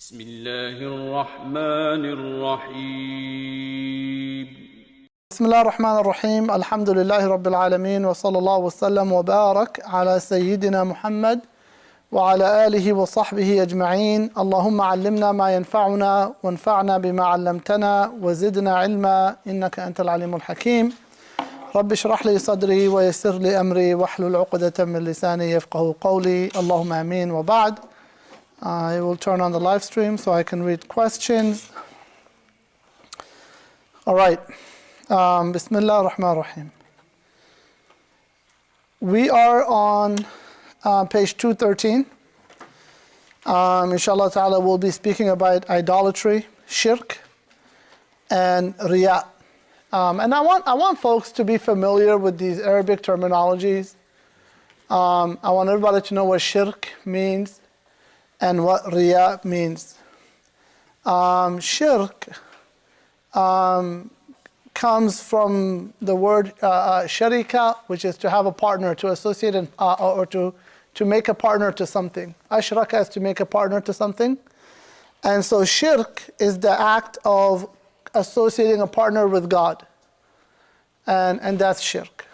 بسم الله الرحمن الرحيم بسم الله الرحمن الرحيم الحمد لله رب العالمين وصلى الله وسلم وبارك على سيدنا محمد وعلى آله وصحبه أجمعين. اللهم علمنا ما ينفعنا وانفعنا بما علمتنا وزدنا علما إنك أنت العليم الحكيم. رب اشرح لي صدري ويسر لي أمري واحلل عقدة من لساني يفقه قولي. اللهم آمين. وبعد. I will turn on the live stream so I can read questions. All right. Bismillah ar-Rahman ar-Rahim. We are on page 213. Inshallah ta'ala, we'll be speaking about idolatry, shirk, and riya. And I want folks to be familiar with these Arabic terminologies. I want everybody to know what shirk means and what riya means. Shirk comes from the word sharika, which is to have a partner, to associate or to make a partner to something. Ashraka is to make a partner to something. And so shirk is the act of associating a partner with God. And that's shirk.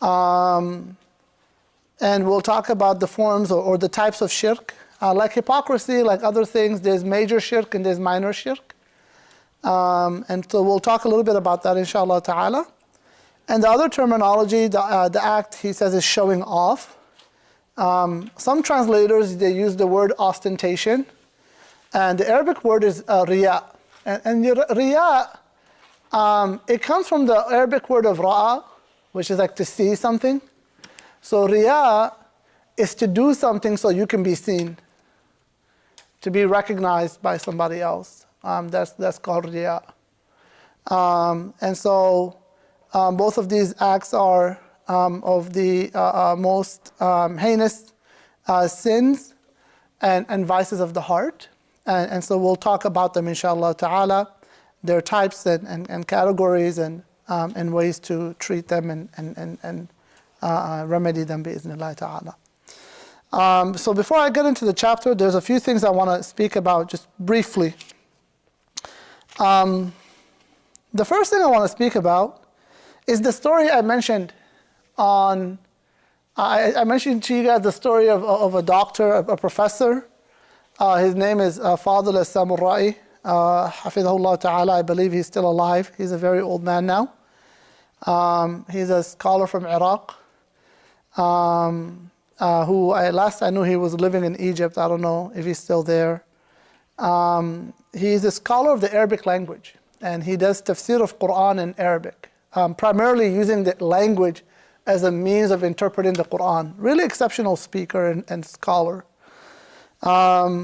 And we'll talk about the forms or the types of shirk. Like hypocrisy, like other things, there's major shirk and there's minor shirk. And so we'll talk a little bit about that, inshallah ta'ala. And the other terminology, the act, he says, is showing off. Some translators, they use the word ostentation. And the Arabic word is riya. And riya, it comes from the Arabic word of ra'a, which is like to see something. So riya is to do something so you can be seen, to be recognized by somebody else. That's called riya. And so both of these acts are of the most heinous sins and vices of the heart. And so we'll talk about them, inshallah ta'ala, their types and categories and ways to treat them and remedy them, bi'idhnillah ta'ala. So before I get into the chapter, there's a few things I want to speak about just briefly. The first thing I want to speak about is the story I mentioned I mentioned to you guys the story of a doctor, a professor. His name is Fadl al-Samurai, Hafidhahullah ta'ala. I believe he's still alive. He's a very old man now. He's a scholar from Iraq. Who last I knew he was living in Egypt. I don't know if he's still there. He's a scholar of the Arabic language, and he does tafsir of Quran in Arabic, primarily using the language as a means of interpreting the Quran. Really exceptional speaker and scholar. I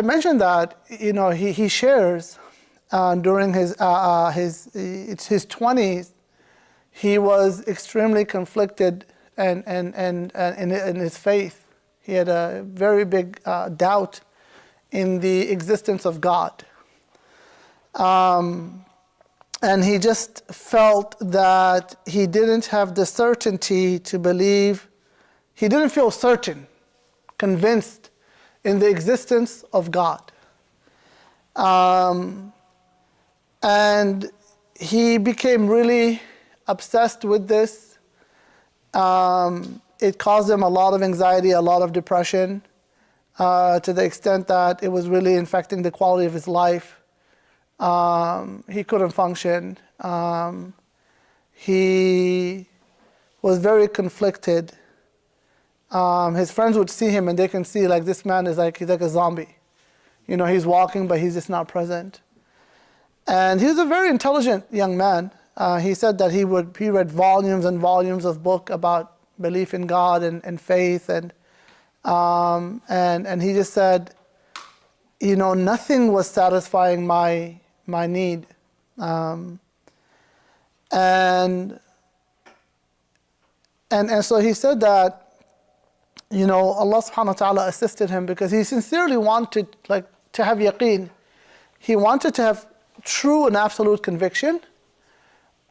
mentioned that he shares during his 20s, he was extremely conflicted and in his faith. He had a very big doubt in the existence of God. And he just felt that he didn't have the certainty to believe, he didn't feel certain, convinced in the existence of God. And he became really obsessed with this. It caused him a lot of anxiety, a lot of depression, to the extent that it was really infecting the quality of his life. He couldn't function. He was very conflicted. His friends would see him and they can see like this man is he's like a zombie. He's walking but he's just not present. And he was a very intelligent young man. He said that he read volumes and volumes of book about belief in God and faith and he just said, nothing was satisfying my need. And so he said that Allah subhanahu wa ta'ala assisted him because he sincerely wanted to have yaqeen. He wanted to have true and absolute conviction.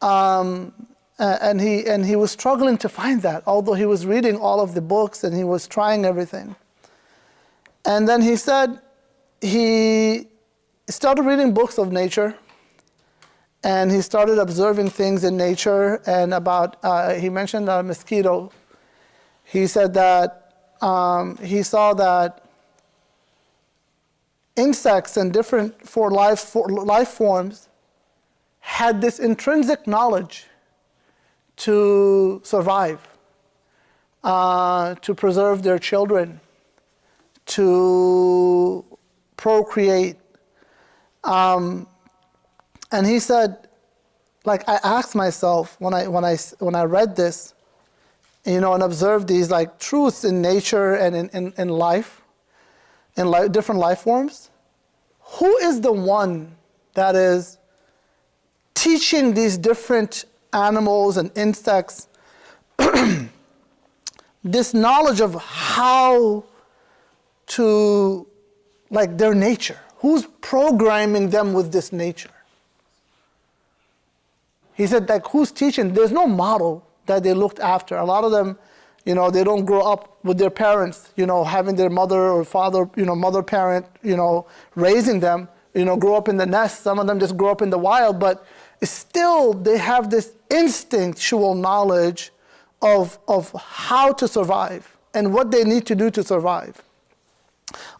And he was struggling to find that, although he was reading all of the books and he was trying everything. And then he said he started reading books of nature, and he started observing things in nature. And about, he mentioned a mosquito. He said that he saw that insects and different life forms had this intrinsic knowledge to survive, to preserve their children, to procreate. And he said, like, I asked myself when I read this, and observed these like truths in nature and in life, different life forms, who is the one that is teaching these different animals and insects this knowledge of how to, like, their nature? Who's programming them with this nature? He said, like, who's teaching? There's no model that they looked after. A lot of them, they don't grow up with their parents, having their mother or father, mother parent, raising them, grow up in the nest. Some of them just grow up in the wild, but still they have this instinctual knowledge of how to survive and what they need to do to survive,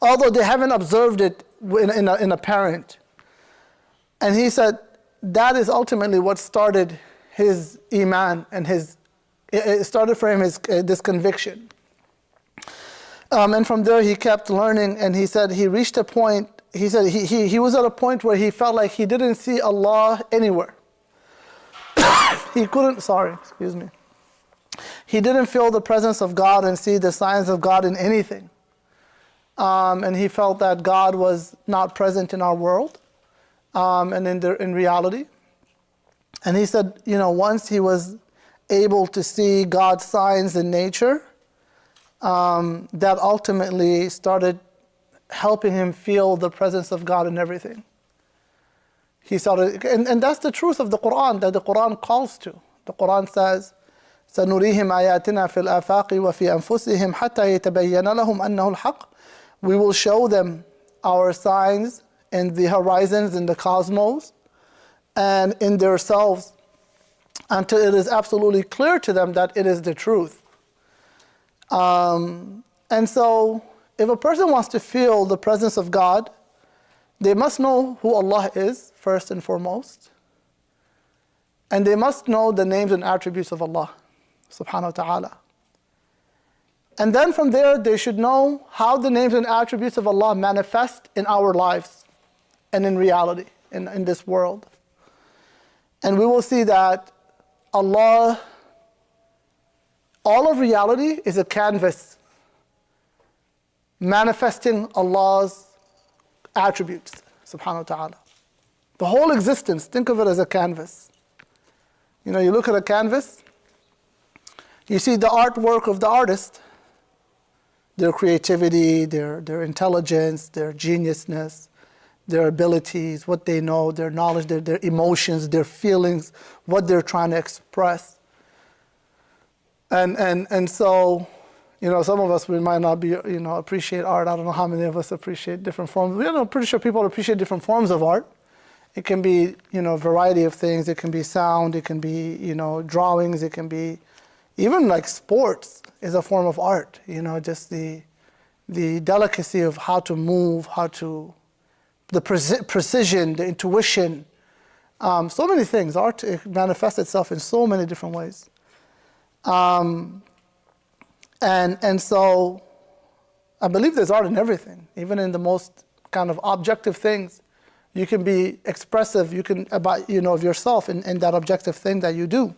although they haven't observed it in a parent. And he said that is ultimately what started his iman, and it started for him this conviction. And from there he kept learning, and he said he reached a point, he said he was at a point where he felt like he didn't see Allah anywhere. He didn't feel the presence of God and see the signs of God in anything. And he felt that God was not present in our world, and in reality. And he said, once he was able to see God's signs in nature, that ultimately started helping him feel the presence of God in everything. He started, and that's the truth of the Quran, that the Quran calls to. The Quran says, سَنُرِيهِمْ آيَاتِنَا فِي الْآفَاقِ وَفِي أَنفُسِهِمْ حَتَّى يَتَبَيَّنَ لَهُمْ أَنَّهُ الْحَقُّ. We will show them our signs in the horizons, in the cosmos, and in themselves, until it is absolutely clear to them that it is the truth. And so, if a person wants to feel the presence of God, they must know who Allah is, first and foremost. And they must know the names and attributes of Allah, subhanahu wa ta'ala. And then from there, they should know how the names and attributes of Allah manifest in our lives and in reality, in this world. And we will see that Allah, all of reality is a canvas manifesting Allah's attributes, subhanahu wa ta'ala. The whole existence, think of it as a canvas. You look at a canvas, you see the artwork of the artist, their creativity, their intelligence, their geniusness, their abilities, what they know, their knowledge, their emotions, their feelings, what they're trying to express. And so, some of us, we might not be, appreciate art. I don't know how many of us appreciate different forms. I'm pretty sure people appreciate different forms of art. It can be, a variety of things. It can be sound, it can be, drawings, it can be, even like sports is a form of art. Just the delicacy of how to move, the precision, the intuition, so many things. Art, it manifests itself in so many different ways. And so I believe there's art in everything, even in the most kind of objective things. You can be expressive, you can about of yourself in that objective thing that you do.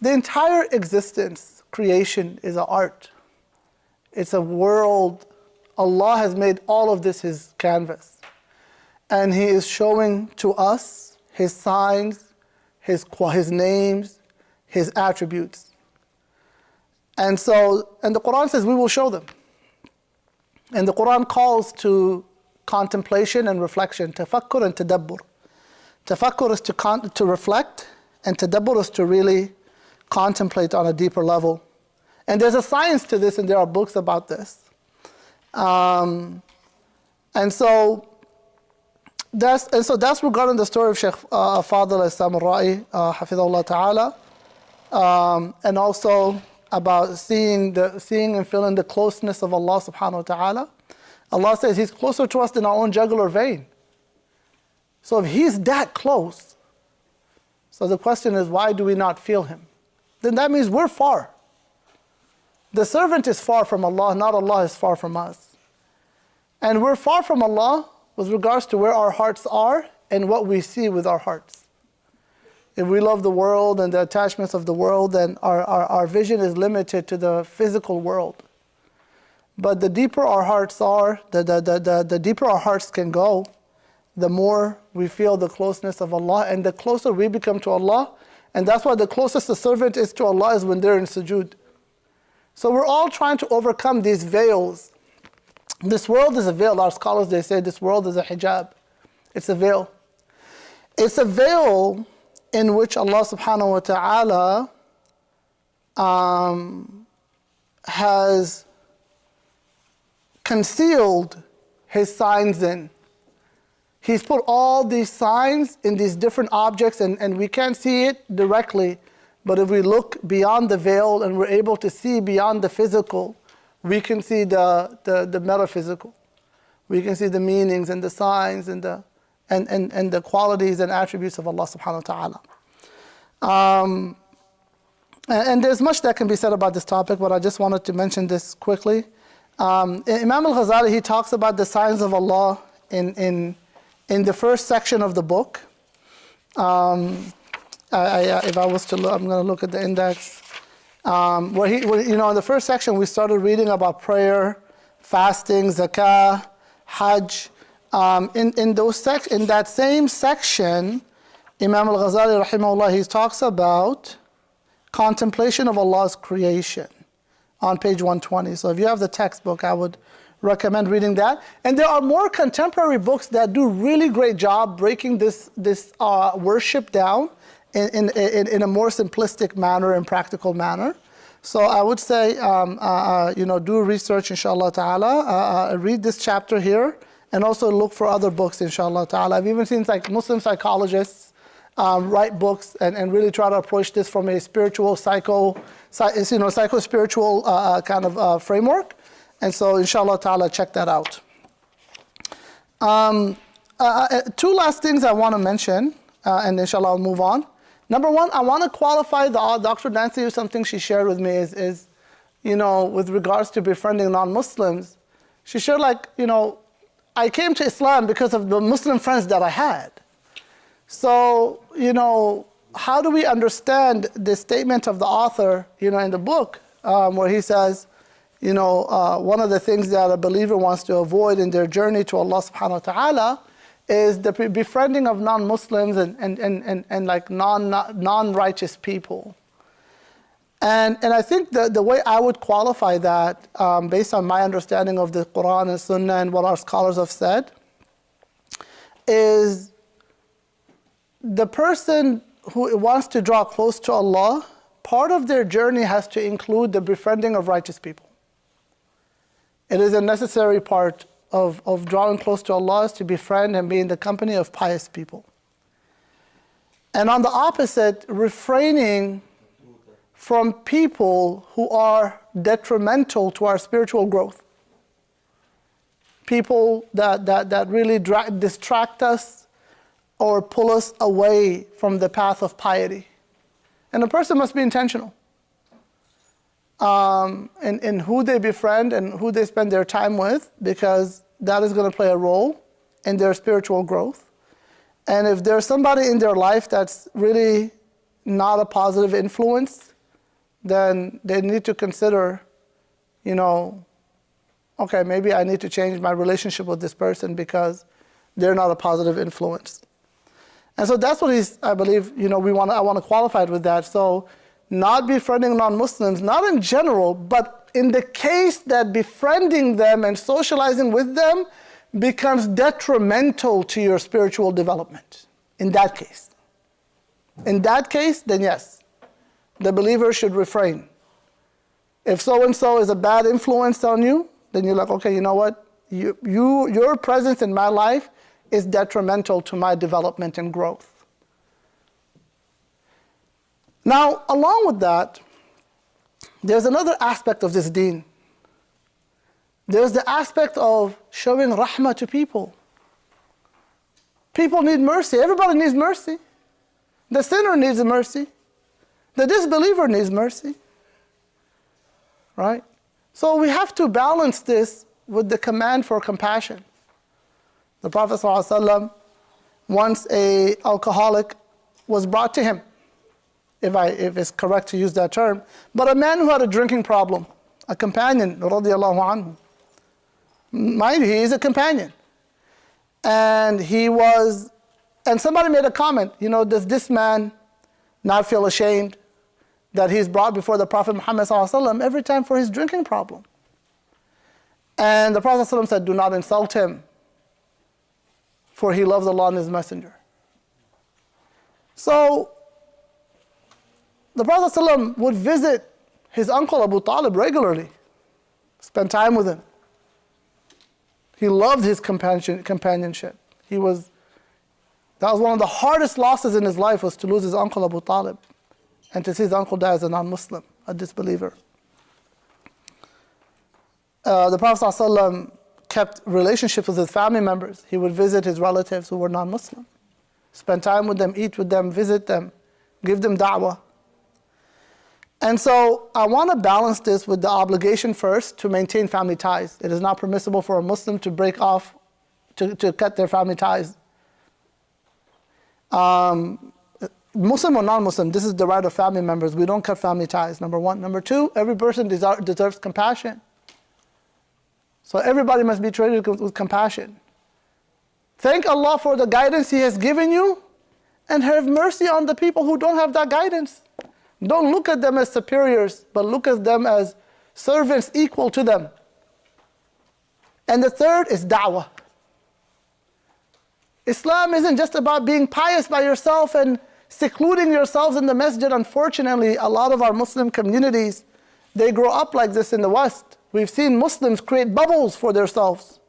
The entire existence, creation, is an art. It's a world. Allah has made all of this His canvas. And He is showing to us His signs, His names, His attributes. And the Quran says we will show them. And the Quran calls to contemplation and reflection, tafakkur and tadabbur. Tafakkur is to reflect, and tadabbur is to really contemplate on a deeper level. And there's a science to this, and there are books about this. And so that's regarding the story of Sheikh Fadl al-Samura'i, Hafidhullah Ta'ala, and also about seeing and feeling the closeness of Allah subhanahu wa ta'ala. Allah says He's closer to us than our own jugular vein. So if He's that close, so the question is, why do we not feel Him? Then that means we're far. The servant is far from Allah, not Allah is far from us. And we're far from Allah with regards to where our hearts are and what we see with our hearts. If we love the world and the attachments of the world, then our vision is limited to the physical world. But the deeper our hearts are, the deeper our hearts can go, the more we feel the closeness of Allah, and the closer we become to Allah. And that's why the closest the servant is to Allah is when they're in sujood. So we're all trying to overcome these veils. This world is a veil. Our scholars, they say this world is a hijab. It's a veil. It's a veil in which Allah subhanahu wa ta'ala has concealed His signs in. He's put all these signs in these different objects, and we can't see it directly, but if we look beyond the veil and we're able to see beyond the physical, we can see the metaphysical. We can see the meanings and the signs and the qualities and attributes of Allah subhanahu wa ta'ala. And there's much that can be said about this topic, but I just wanted to mention this quickly. Imam al-Ghazali, he talks about the signs of Allah in the first section of the book. If I was to look, I'm going to look at the index. Where in the first section, we started reading about prayer, fasting, zakah, hajj. In that same section, Imam al-Ghazali, rahimahullah, he talks about contemplation of Allah's creation on page 120. So if you have the textbook, I would recommend reading that. And there are more contemporary books that do really great job breaking this worship down in a more simplistic manner and practical manner. So I would say, do research, inshallah ta'ala, read this chapter here, and also look for other books, inshallah ta'ala. I've even seen Muslim psychologists write books and really try to approach this from a spiritual, psycho-spiritual kind of framework. And so, inshallah ta'ala, check that out. Two last things I want to mention, and inshallah I'll move on. Number one, I want to qualify Dr. Nancy, something she shared with me is with regards to befriending non-Muslims. She shared I came to Islam because of the Muslim friends that I had. So, how do we understand the statement of the author, in the book, where he says, one of the things that a believer wants to avoid in their journey to Allah subhanahu wa ta'ala is the befriending of non-Muslims and like non-righteous people. And I think the way I would qualify that, based on my understanding of the Quran and Sunnah and what our scholars have said, is the person who wants to draw close to Allah, part of their journey has to include the befriending of righteous people. It is a necessary part of drawing close to Allah is to befriend and be in the company of pious people. And on the opposite, refraining from people who are detrimental to our spiritual growth. People that really distract us or pull us away from the path of piety. And a person must be intentional in who they befriend and who they spend their time with, because that is going to play a role in their spiritual growth. And if there's somebody in their life that's really not a positive influence, then they need to consider, okay, maybe I need to change my relationship with this person because they're not a positive influence. And so that's what I believe, I want to qualify it with that. So not befriending non-Muslims, not in general, but in the case that befriending them and socializing with them becomes detrimental to your spiritual development. In that case. In that case, then yes, the believer should refrain. If so-and-so is a bad influence on you, then you're like, okay, you know what? Your presence in my life is detrimental to my development and growth. Now, along with that, there's another aspect of this deen. There's the aspect of showing rahmah to people. People need mercy. Everybody needs mercy. The sinner needs mercy. The disbeliever needs mercy. Right? So we have to balance this with the command for compassion. The Prophet ﷺ, once an alcoholic was brought to him, if it's correct to use that term, but a man who had a drinking problem, a companion, radiallahu anhu. Mind you, he is a companion. And somebody made a comment, does this man not feel ashamed that he's brought before the Prophet Muhammad ﷺ every time for his drinking problem? And the Prophet ﷺ said, do not insult him, for he loves Allah and His Messenger. So, the Prophet ﷺ would visit his uncle Abu Talib regularly, spend time with him. He loved his companionship. That was one of the hardest losses in his life, was to lose his uncle Abu Talib and to see his uncle die as a non-Muslim, a disbeliever. The Prophet ﷺ kept relationships with his family members. He would visit his relatives who were non-Muslim, spend time with them, eat with them, visit them, give them da'wah. And so I want to balance this with the obligation first to maintain family ties. It is not permissible for a Muslim to break off, to cut their family ties. Muslim or non-Muslim, this is the right of family members. We don't cut family ties, number one. Number two, every person deserves compassion. So everybody must be treated with compassion. Thank Allah for the guidance He has given you, and have mercy on the people who don't have that guidance. Don't look at them as superiors, but look at them as servants equal to them. And the third is da'wah. Islam isn't just about being pious by yourself and secluding yourselves in the masjid. Unfortunately, a lot of our Muslim communities, they grow up like this in the West. We've seen Muslims create bubbles for themselves.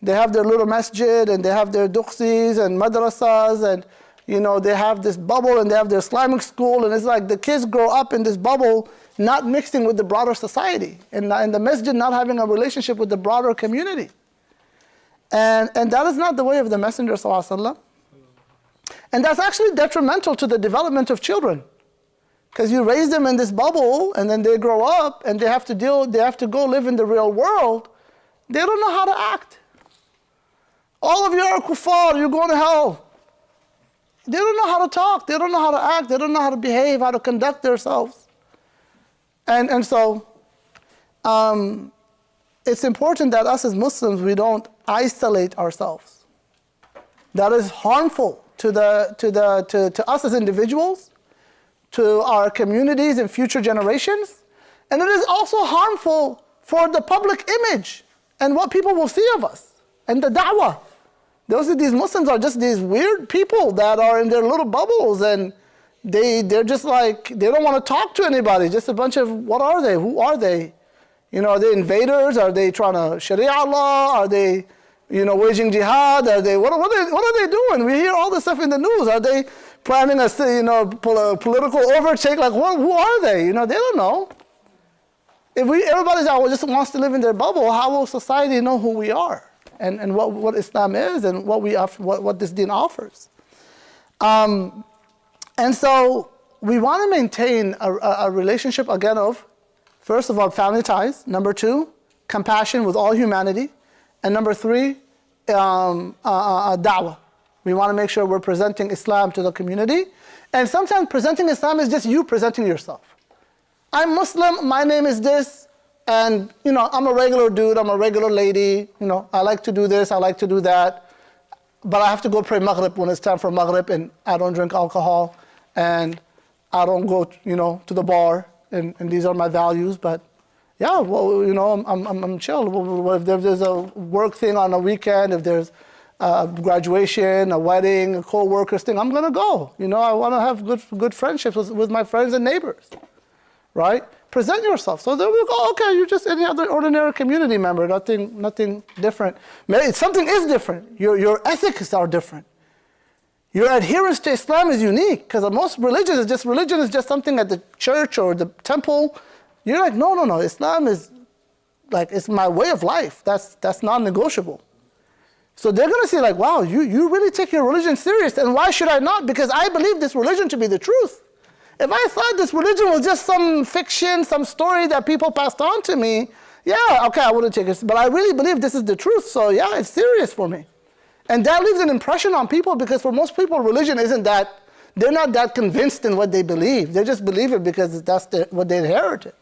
They have their little masjid, and they have their duqsis and madrasas, and they have this bubble, and they have their Islamic school, and it's like the kids grow up in this bubble, not mixing with the broader society, and in the masjid not having a relationship with the broader community. And that is not the way of the Messenger ﷺ. And that's actually detrimental to the development of children. Because you raise them in this bubble, and then they grow up, and they have to go live in the real world. They don't know how to act. All of you are kuffar, you're going to hell. They don't know how to talk, they don't know how to act, they don't know how to behave, how to conduct themselves. And so, it's important that us as Muslims, we don't isolate ourselves. That is harmful to us as individuals, to our communities and future generations. And it is also harmful for the public image and what people will see of us and the da'wah. These Muslims are just these weird people that are in their little bubbles, and they're just like, they don't want to talk to anybody. Just a bunch of, what are they? Who are they? Are they invaders? Are they trying to Sharia law? Are they, waging jihad? Are they, what are they doing? We hear all this stuff in the news. Are they planning a, political overtake? Like, who are they? They don't know. If everybody just wants to live in their bubble, how will society know who we are? And what Islam is, and what this deen offers. And so we want to maintain a relationship, again, of, first of all, family ties. Number two, compassion with all humanity. And number three, da'wah. We want to make sure we're presenting Islam to the community. And sometimes presenting Islam is just you presenting yourself. I'm Muslim, my name is this. And, I'm a regular dude, I'm a regular lady, I like to do this, I like to do that. But I have to go pray Maghrib when it's time for Maghrib, and I don't drink alcohol, and I don't go, to the bar, and these are my values. But yeah, well, I'm chill. If there's a work thing on a weekend, if there's a graduation, a wedding, a co-workers thing, I'm gonna go. I wanna have good friendships with my friends and neighbors, right? present yourself. So they'll be like, oh, okay, you're just any other ordinary community member, nothing different. Maybe something is different. Your ethics are different. Your adherence to Islam is unique, because most religion is just something at the church or the temple. You're like, no, Islam is like, it's my way of life. That's non-negotiable. So they're going to say like, wow, you really take your religion serious, and why should I not? Because I believe this religion to be the truth. If I thought this religion was just some fiction, some story that people passed on to me, yeah, okay, I wouldn't take it. But I really believe this is the truth, so yeah, it's serious for me. And that leaves an impression on people, because for most people, religion isn't that, they're not that convinced in what they believe. They just believe it because that's what they inherited.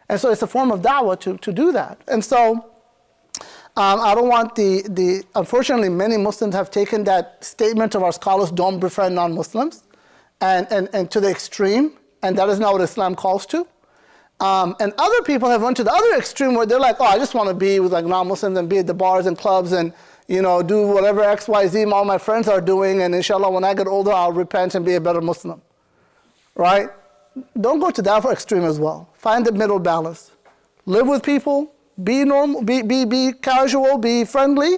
And so it's a form of da'wah to do that. And so I don't want unfortunately many Muslims have taken that statement of our scholars, don't befriend non-Muslims, and to the extreme, and that is not what Islam calls to. And other people have went to the other extreme where they're like, oh, I just want to be with like non-Muslims and be at the bars and clubs and do whatever XYZ all my friends are doing, and inshallah when I get older I'll repent and be a better Muslim. Right? Don't go to that for extreme as well. Find the middle balance. Live with people, be normal, be casual, be friendly,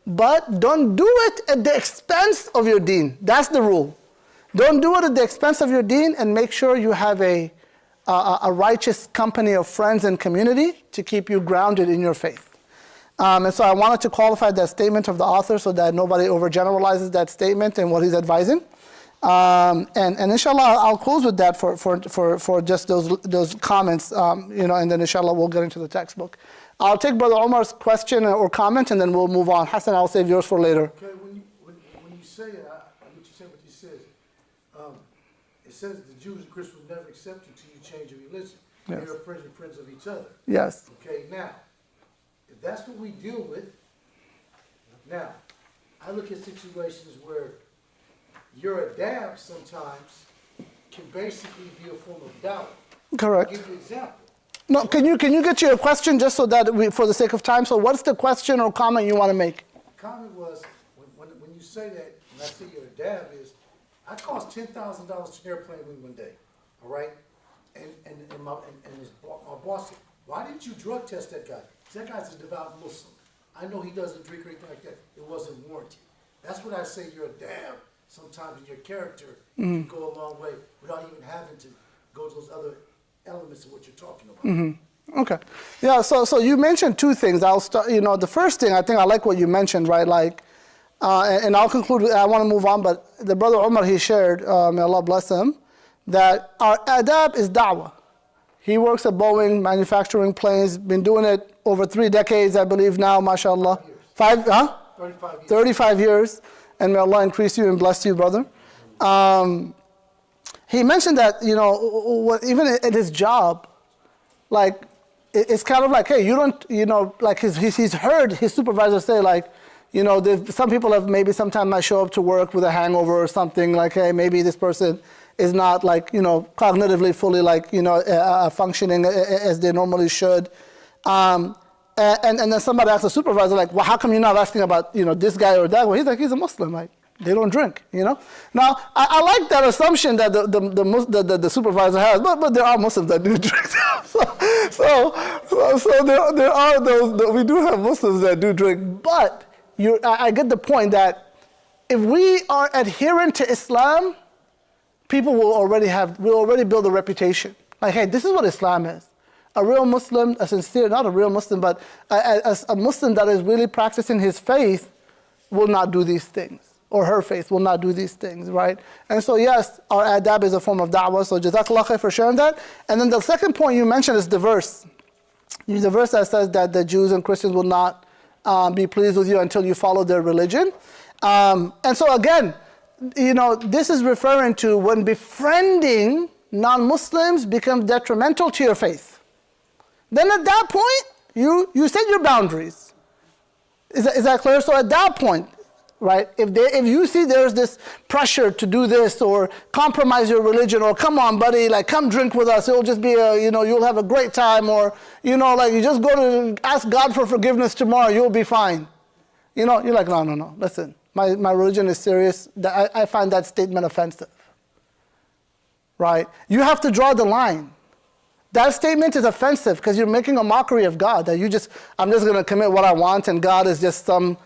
but don't do it at the expense of your deen. That's the rule. Don't do it at the expense of your deen, and make sure you have a righteous company of friends and community to keep you grounded in your faith. And so I wanted to qualify that statement of the author so that nobody overgeneralizes that statement and what he's advising. And inshallah, I'll close with that for just those comments, and then inshallah we'll get into the textbook. I'll take Brother Omar's question or comment, and then we'll move on. Hassan, I'll save yours for later. Okay, when you say it, I get you say what you said. It says the Jews and Christians will never accept you until you change your religion. Yes. They're friends of each other. Yes. Okay, now, if that's what we deal with, now, I look at situations where your adab sometimes can basically be a form of doubt. Correct. I'll give you an example. No, can you get your question just so that for the sake of time? So what's the question or comment you want to make? The comment was, when you say that, and I say your adab is, I cost $10,000 to airplane with one day, all right? And my boss said, why didn't you drug test that guy? That guy's a devout Muslim. I know he doesn't drink or anything like that. It wasn't warranted. That's what I say you're a dab. Sometimes in your character, you can go a long way without even having to go to those other elements of what you're talking about. Mm-hmm. Okay. Yeah, so you mentioned two things. I'll start, the first thing, I think I like what you mentioned, right? Like, and I'll conclude, I want to move on, but the Brother Omar, he shared, may Allah bless him, that our adab is da'wah. He works at Boeing, manufacturing planes, been doing it over 3 decades, I believe now, mashallah. 35 years. And may Allah increase you and bless you, brother. He mentioned that, even at his job, like, it's kind of like, hey, you don't, like he's heard his supervisor say, like, some people have maybe sometimes might show up to work with a hangover or something, like, hey, maybe this person is not like, cognitively fully like, functioning as they normally should. And then somebody asks the supervisor, like, well, how come you're not asking about, this guy or that? Well, he's like, he's a Muslim, like, they don't drink, Now, I like that assumption that the supervisor has, but there are Muslims that do drink. so there are those, we do have Muslims that do drink, but I get the point that if we are adherent to Islam, people will already build a reputation. Like, hey, this is what Islam is. A real Muslim, not a real Muslim, but a Muslim that is really practicing his faith will not do these things. Or her faith will not do these things, right? And so yes, our adab is a form of da'wah, so jazakallah khair for sharing that. And then the second point you mentioned is the verse. The verse that says that the Jews and Christians will not be pleased with you until you follow their religion. And so again, this is referring to when befriending non-Muslims becomes detrimental to your faith. Then at that point, you set your boundaries. Is that clear? So at that point, right, if you see there's this pressure to do this or compromise your religion or come on buddy, like come drink with us, it'll just be you'll have a great time, or like you just go to ask God for forgiveness tomorrow, you'll be fine. You're like, no, listen, my religion is serious. I find that statement offensive. Right? You have to draw the line. That statement is offensive because you're making a mockery of God, that I'm just going to commit what I want and God is just some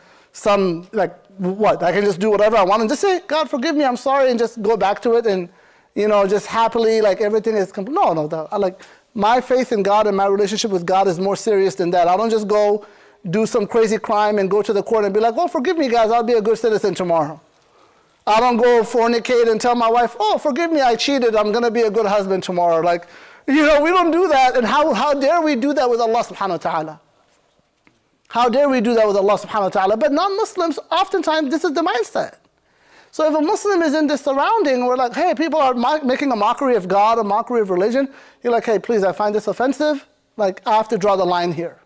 like, what? I can just do whatever I want and just say, God, forgive me, I'm sorry, and just go back to it and, just happily, like everything is complete. No, like my faith in God and my relationship with God is more serious than that. I don't just go do some crazy crime and go to the court and be like, well, forgive me, guys, I'll be a good citizen tomorrow. I don't go fornicate and tell my wife, oh, forgive me, I cheated, I'm going to be a good husband tomorrow. Like, we don't do that. And how dare we do that with Allah subhanahu wa ta'ala? How dare we do that with Allah subhanahu wa ta'ala? But non-Muslims, oftentimes, this is the mindset. So if a Muslim is in this surrounding, we're like, hey, people are making a mockery of God, a mockery of religion. You're like, hey, please, I find this offensive. Like, I have to draw the line here.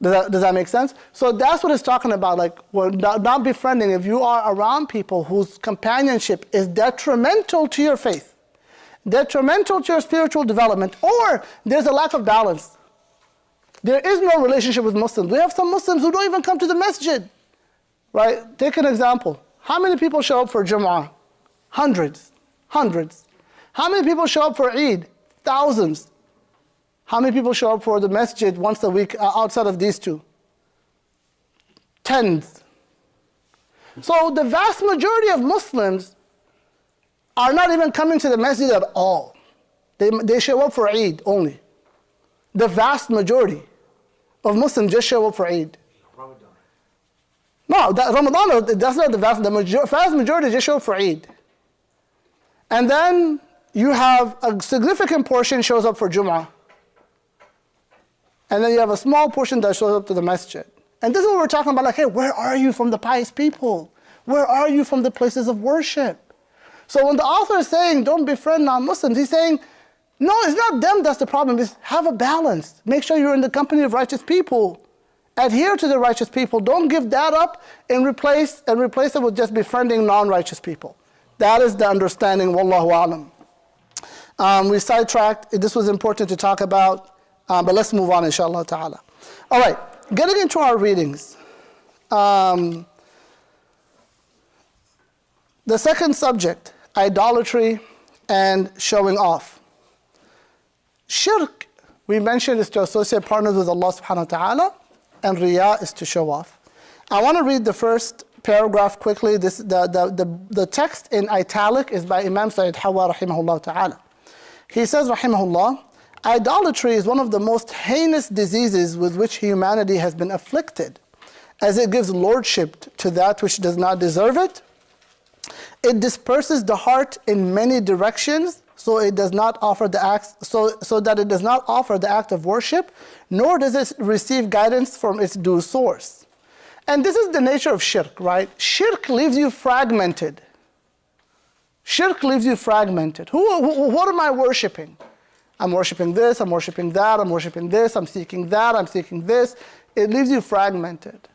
Does that make sense? So that's what it's talking about. Like, we're not befriending. If you are around people whose companionship is detrimental to your faith, detrimental to your spiritual development, or there's a lack of balance. There is no relationship with Muslims. We have some Muslims who don't even come to the masjid. Right? Take an example. How many people show up for Jum'ah? Hundreds. How many people show up for Eid? Thousands. How many people show up for the masjid once a week outside of these two? Tens. So the vast majority of Muslims are not even coming to the masjid at all. They show up for Eid only. The vast majority of Muslims just show up for Eid. No, Ramadan, that's not the vast majority just show up for Eid. And then you have a significant portion shows up for Jum'ah. And then you have a small portion that shows up to the masjid. And this is what we're talking about, like, hey, where are you from the pious people? Where are you from the places of worship? So when the author is saying, don't befriend non-Muslims, he's saying, no, it's not them that's the problem, it's have a balance. Make sure you're in the company of righteous people. Adhere to the righteous people. Don't give that up and replace it with just befriending non-righteous people. That is the understanding, wallahu alam. We sidetracked, this was important to talk about, but let's move on, inshallah ta'ala. All right, getting into our readings. The second subject, idolatry and showing off. Shirk, we mentioned, is to associate partners with Allah subhanahu wa ta'ala, and riyā is to show off. I want to read the first paragraph quickly. The text in italic is by Imam Sayyid Hawa rahimahullah ta'ala. He says, rahimahullah, idolatry is one of the most heinous diseases with which humanity has been afflicted, as it gives lordship to that which does not deserve it. It disperses the heart in many directions, so it does not offer the act, so that it does not offer the act of worship, nor does it receive guidance from its due source. And this is the nature of shirk, right? Shirk leaves you fragmented. Shirk leaves you fragmented. What am I worshiping? I'm worshiping this, I'm worshiping that, I'm worshiping this, I'm seeking that, I'm seeking this. It leaves you fragmented.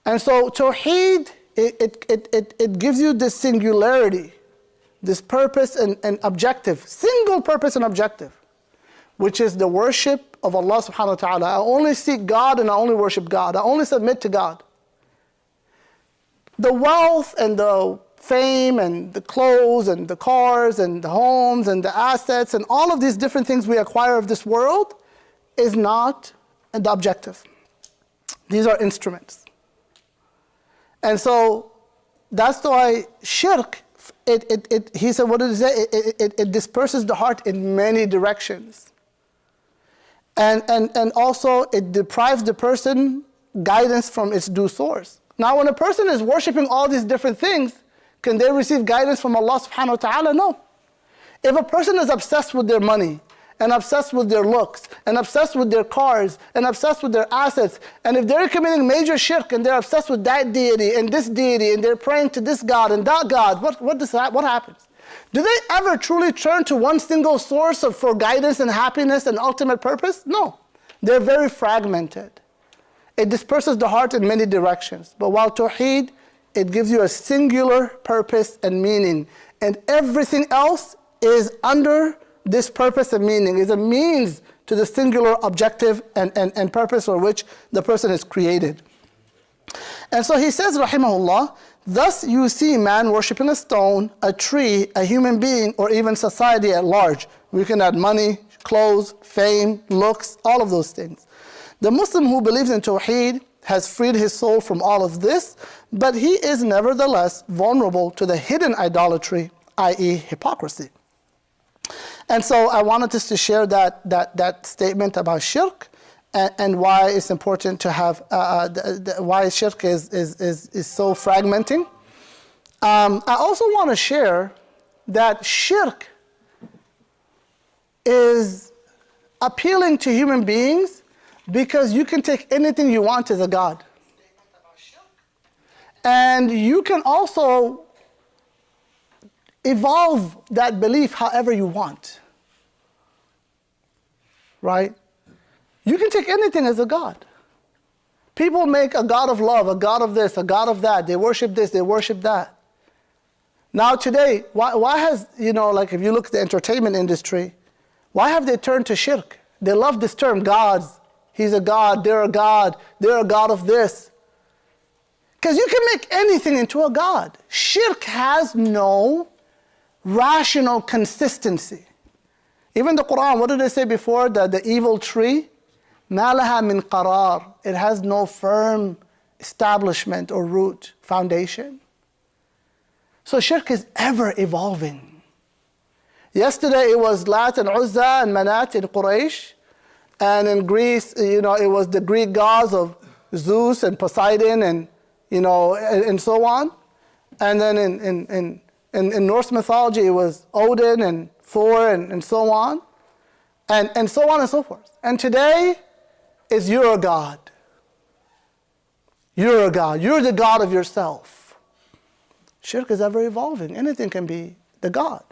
And so Tawheed, it gives you this singularity, this purpose and objective, single purpose and objective, which is the worship of Allah subhanahu wa ta'ala. I only seek God and I only worship God. I only submit to God. The wealth and the fame and the clothes and the cars and the homes and the assets and all of these different things we acquire of this world is not the objective. These are instruments. And so that's why shirk, he said, what did he say? It disperses the heart in many directions. And also it deprives the person guidance from its due source. Now when a person is worshiping all these different things, can they receive guidance from Allah subhanahu wa ta'ala? No. If a person is obsessed with their money, and obsessed with their looks, and obsessed with their cars, and obsessed with their assets, and if they're committing major shirk, and they're obsessed with that deity, and they're praying to this God and that God, what happens? Do they ever truly turn to one single source for guidance and happiness and ultimate purpose? No. They're very fragmented. It disperses the heart in many directions. But while Tawheed, it gives you a singular purpose and meaning. And everything else is under this purpose and meaning, is a means to the singular objective and purpose for which the person is created. And so he says, rahimahullah, Thus you see man worshipping a stone, a tree, a human being, or even society at large. We can add money, clothes, fame, looks, all of those things. The Muslim who believes in Tawheed has freed his soul from all of this, but he is nevertheless vulnerable to the hidden idolatry, i.e. hypocrisy. And so I wanted us to share that statement about shirk and why it's important to have, why shirk is so fragmenting. I also want to share that shirk is appealing to human beings because you can take anything you want as a god. And you can also evolve that belief however you want. Right? You can take anything as a god. People make a god of love, a god of this, a god of that. They worship this, they worship that. Now today, why has, like if you look at the entertainment industry, why have they turned to shirk? They love this term, gods. He's a god, they're a god of this. Because you can make anything into a god. Shirk has no rational consistency. Even the Quran, what did it say before? The evil tree? مَا لَهَا مِنْ قَرَارٍ. It has no firm establishment or root, foundation. So shirk is ever evolving. Yesterday it was Lat and Uzza and Manat in Quraysh. And in Greece, it was the Greek gods of Zeus and Poseidon and, and so on. And then in Norse mythology, it was Odin and Thor and so on. And so on and so forth. And today is you're a god. You're a god. You're the god of yourself. Shirk is ever evolving. Anything can be the god.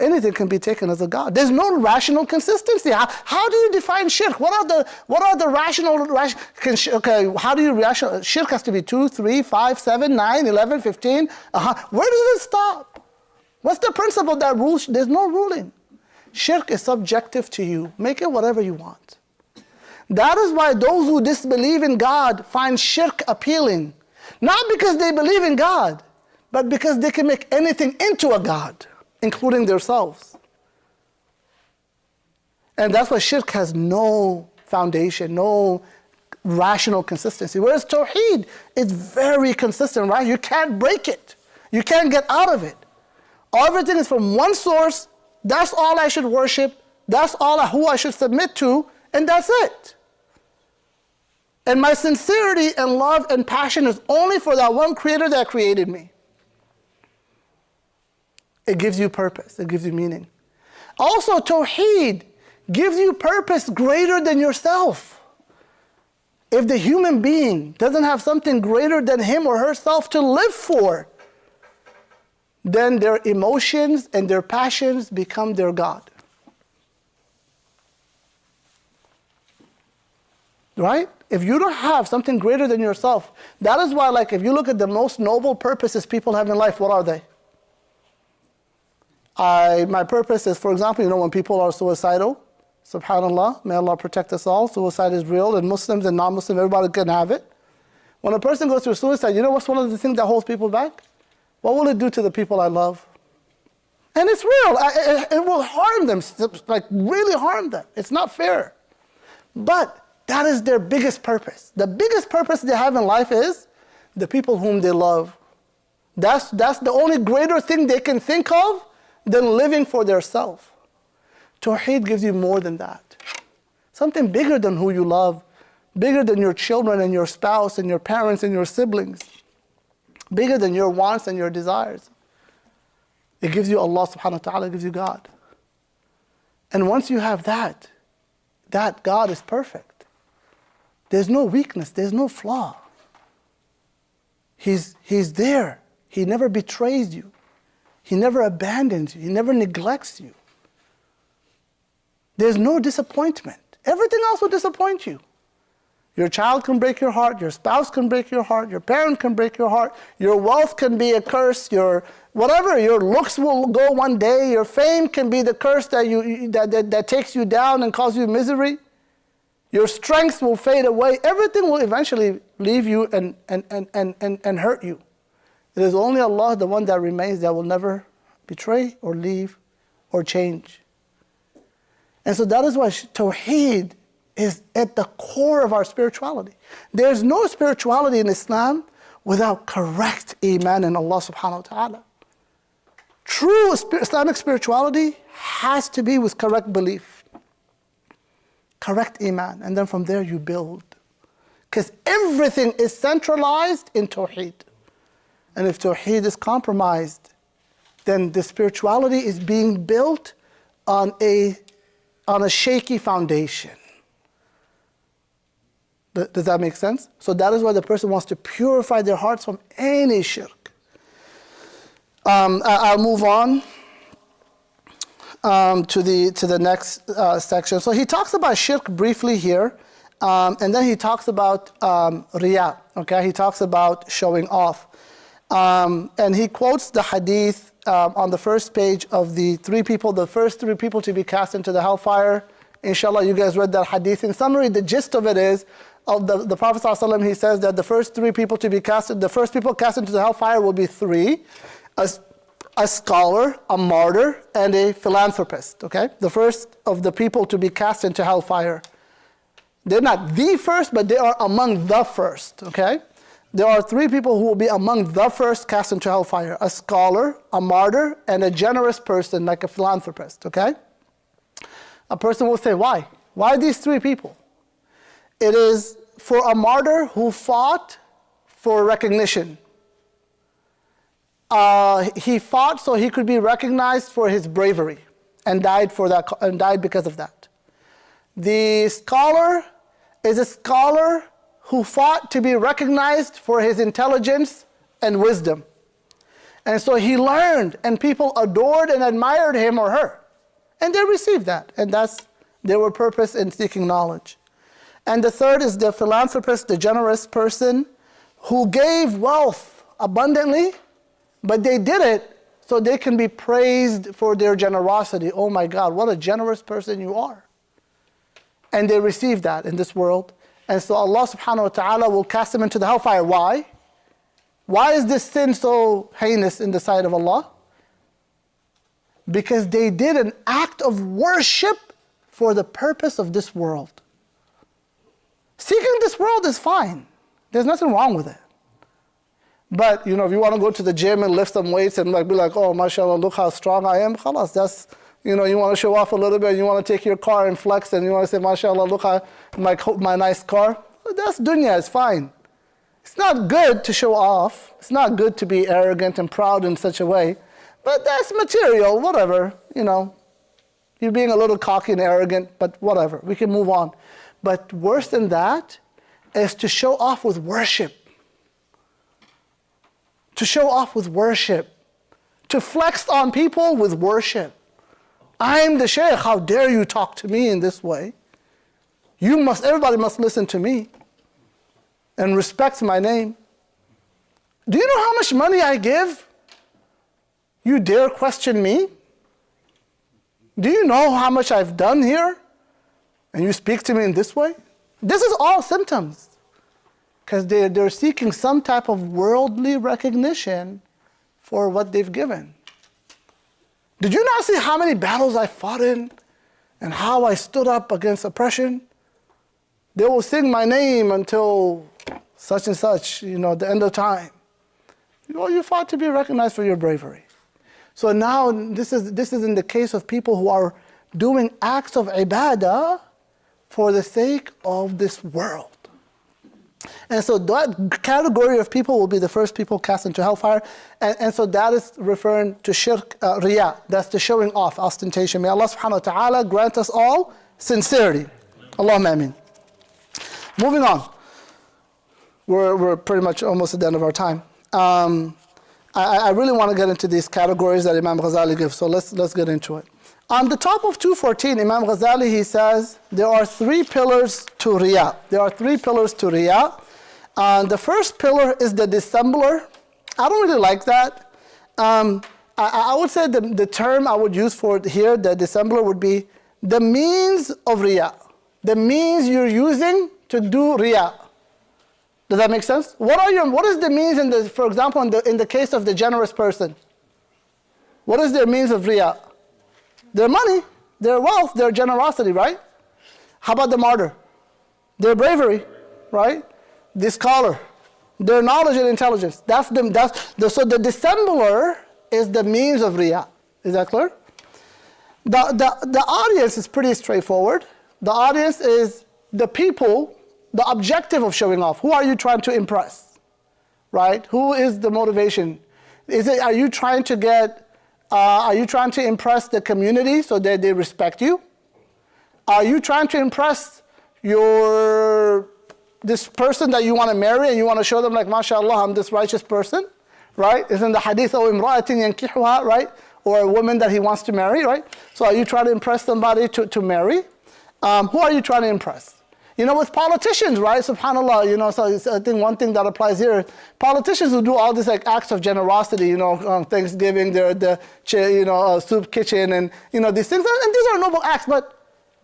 Anything can be taken as a god. There's no rational consistency. How do you define shirk? What are the rational? Okay, how do you rational? Shirk has to be 2, 3, 5, 7, 9, 11, 15. Where does it stop? What's the principle that rules? There's no ruling. Shirk is subjective to you. Make it whatever you want. That is why those who disbelieve in God find shirk appealing. Not because they believe in God, but because they can make anything into a god, including themselves. And that's why shirk has no foundation, no rational consistency. Whereas Tawheed is very consistent, right? You can't break it. You can't get out of it. Everything is from one source. That's all I should worship. That's who I should submit to. And that's it. And my sincerity and love and passion is only for that one creator that created me. It gives you purpose. It gives you meaning. Also, Tawheed gives you purpose greater than yourself. If the human being doesn't have something greater than him or herself to live for, then their emotions and their passions become their God. Right? If you don't have something greater than yourself, that is why, if you look at the most noble purposes people have in life, what are they? My purpose is, for example, when people are suicidal, subhanAllah, may Allah protect us all, suicide is real, and Muslims and non-Muslims, everybody can have it. When a person goes through suicide, what's one of the things that holds people back? What will it do to the people I love? And it's real. It will harm them, really harm them. It's not fair. But that is their biggest purpose. The biggest purpose they have in life is the people whom they love. That's the only greater thing they can think of than living for their self. Tawheed gives you more than that. Something bigger than who you love, bigger than your children and your spouse and your parents and your siblings, bigger than your wants and your desires. It gives you Allah subhanahu wa ta'ala, it gives you God. And once you have that God is perfect. There's no weakness, there's no flaw. He's there. He never betrays you. He never abandons you. He never neglects you. There's no disappointment. Everything else will disappoint you. Your child can break your heart. Your spouse can break your heart. Your parent can break your heart. Your wealth can be a curse. Your looks will go one day. Your fame can be the curse that takes you down and causes you misery. Your strength will fade away. Everything will eventually leave you and hurt you. It is only Allah, the one that remains, that will never betray or leave or change. And so that is why Tawheed is at the core of our spirituality. There's no spirituality in Islam without correct Iman in Allah subhanahu wa ta'ala. True Islamic spirituality has to be with correct belief, correct Iman, and then from there you build. Because everything is centralized in Tawheed. And if Tawheed is compromised, then the spirituality is being built on a shaky foundation. Does that make sense? So that is why the person wants to purify their hearts from any shirk. I'll move on to the next section. So he talks about shirk briefly here, and then he talks about riya. Okay, he talks about showing off, and he quotes the hadith on the first page of the first three people to be cast into the hellfire. Inshallah, you guys read that hadith. In summary, the gist of it is, the Prophet ﷺ, he says that the first people cast into the hellfire will be three: a scholar, a martyr, and a philanthropist. Okay, the first of the people to be cast into hellfire. They're not the first, but they are among the first. Okay, there are three people who will be among the first cast into hellfire: a scholar, a martyr, and a generous person like a philanthropist. Okay, a person will say, why? Why these three people? It is for a martyr who fought for recognition. He fought so he could be recognized for his bravery, and died because of that. The scholar is a scholar who fought to be recognized for his intelligence and wisdom. And so he learned, and people adored and admired him or her. And they received that, and that's their purpose in seeking knowledge. And the third is the philanthropist, the generous person who gave wealth abundantly, but they did it so they can be praised for their generosity. Oh my God, what a generous person you are. And they receive that in this world. And so Allah subhanahu wa ta'ala will cast them into the hellfire. Why? Why is this sin so heinous in the sight of Allah? Because they did an act of worship for the purpose of this world. Seeking this world is fine. There's nothing wrong with it. But, if you want to go to the gym and lift some weights and be like, oh, mashallah, look how strong I am, khalas, that's, you want to show off a little bit, and you want to take your car and flex, and you want to say, mashallah, look how my nice car. That's dunya, it's fine. It's not good to show off. It's not good to be arrogant and proud in such a way. But that's material, whatever, You're being a little cocky and arrogant, but whatever, we can move on. But worse than that is to show off with worship. To show off with worship. To flex on people with worship. I'm the sheikh, how dare you talk to me in this way? Everybody must listen to me and respect my name. Do you know how much money I give? You dare question me? Do you know how much I've done here? And you speak to me in this way? This is all symptoms. Because they're seeking some type of worldly recognition for what they've given. Did you not see how many battles I fought in and how I stood up against oppression? They will sing my name until such and such, the end of time. You fought to be recognized for your bravery. So now this is in the case of people who are doing acts of ibadah for the sake of this world. And so that category of people will be the first people cast into hellfire. And so that is referring to shirk, riya. That's the showing off, ostentation. May Allah subhanahu wa ta'ala grant us all sincerity. Allahumma ameen. Moving on. We're pretty much almost at the end of our time. I really want to get into these categories that Imam Ghazali gives, so let's get into it. On the top of 214, Imam Ghazali, he says, there are three pillars to riya. There are three pillars to riya. The first pillar is the dissembler. I don't really like that. I would say the term I would use for here, the dissembler, would be the means of riya. the means you're using to do riya. Does that make sense? What is the means for example, in the case of the generous person? What is their means of riya? Their money, their wealth, their generosity, right? How about the martyr? Their bravery, right? The scholar, their knowledge and intelligence. So the dissembler is the means of riya. Is that clear? The audience is pretty straightforward. The audience is the people, the objective of showing off. Who are you trying to impress? Right? Who is the motivation? Are you trying to impress the community so that they respect you? Are you trying to impress this person that you want to marry and you want to show them like, mashallah, I'm this righteous person? Right? Isn't the hadith, أو امرأة ينكحها, right? Or a woman that he wants to marry, right? So are you trying to impress somebody to marry? Who are you trying to impress? With politicians, right? SubhanAllah, so I think one thing that applies here, politicians who do all these like acts of generosity, Thanksgiving, the soup kitchen and, these things. And these are noble acts, but